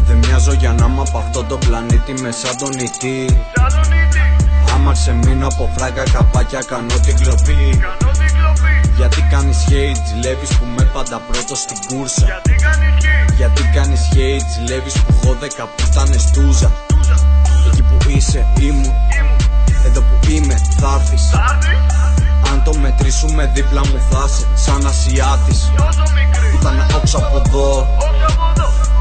Δεν μοιάζω για να είμαι απ' αυτό το πλανήτη με σαν τον ητή. Άμα ξεμείνω από φράγκα καπάκια κάνω την κλοπή. Γιατί κάνεις hate, ζηλεύεις που με πάντα πρώτος στην κούρσα. Γιατί κάνεις hate, ζηλεύεις που έχω 10 που ήταν στούζα. Εκεί που είσαι ήμουν, εδώ που είμαι θα έρθεις. Αν το μετρήσουμε δίπλα μου θα είσαι σαν Ασιάτης. Που ήταν όξω από εδώ,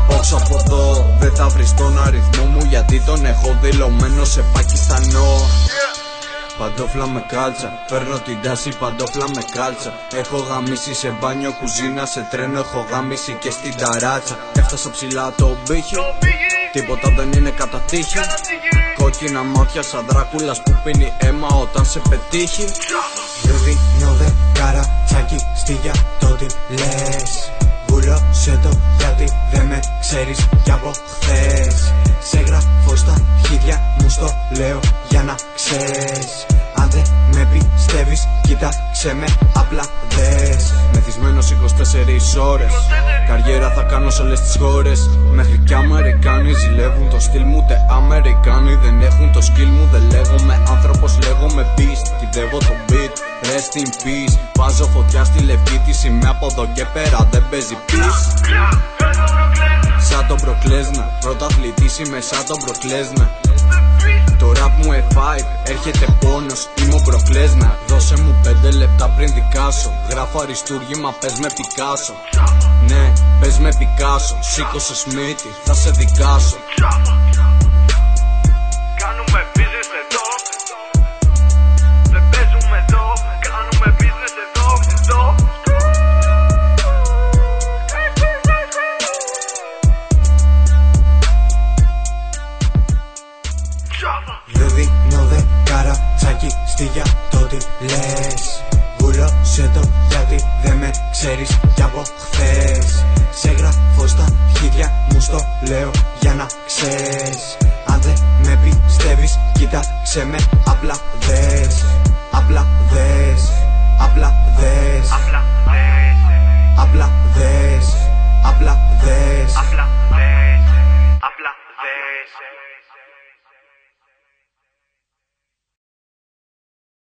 όξω από εδώ. Δεν θα βρεις τον αριθμό μου γιατί τον έχω δηλωμένο σε Πακιστανό. Παντόφλα με κάλτσα, παίρνω την τάση παντόφλα με κάλτσα. Έχω γαμίσει σε μπάνιο, κουζίνα, σε τρένο, έχω γαμίσει και στην ταράτσα. Έφτασα ψηλά το μπήχι, τίποτα δεν είναι κατά τύχη. Κόκκινα μάτια σαν Δράκουλας που πίνει αίμα όταν σε πετύχει. Δεν δίνω δε καρατσάκι στη για το τι λες. Βούλωσε το γιατί δεν με ξέρεις κι από χθες. Σε γράφω στα χέρια μου στο λέω για να ξέρεις. Αν δεν με πιστεύεις κοίταξε με απλά δες. Μεθυσμένος 24 ώρες, καριέρα θα κάνω σε όλες τις χώρες. Μέχρι κι Αμερικάνοι ζηλεύουν το στυλ μου, τε Αμερικάνοι δεν έχουν το skill μου. Δεν λέγομαι άνθρωπος, λέγομαι beast. Κυδεύω το beat, rest in peace. Βάζω φωτιά στη λεπίτηση, με από εδώ και πέρα δεν παίζει peace. Σαν τον Προκλέσνα, πρωταθλητής είμαι σαν τον Προκλέσνα. Το rap μου F5, έρχεται πόνος, είμαι ο Προκλέσνα. Δώσε μου 5 λεπτά πριν δικάσω. Γράφω αριστούργημα, πες με Πικάσο. Ναι, πες με Πικάσο. Σήκωσε Σμίτη, θα σε δικάσω. Κάνουμε business εδώ. Δεν παίζουμε εδώ. Κάνουμε business εδώ. Δεν δίνω δε καρατσάκι στη για το τι λες. Βούλωσε το γιατί δεν με ξέρεις κι από χθες. Σε γράφω στα χέρια μου στο λέω για να ξέρεις. Αν δεν με πιστεύεις κοίταξε με απλά δες. Απλά δες.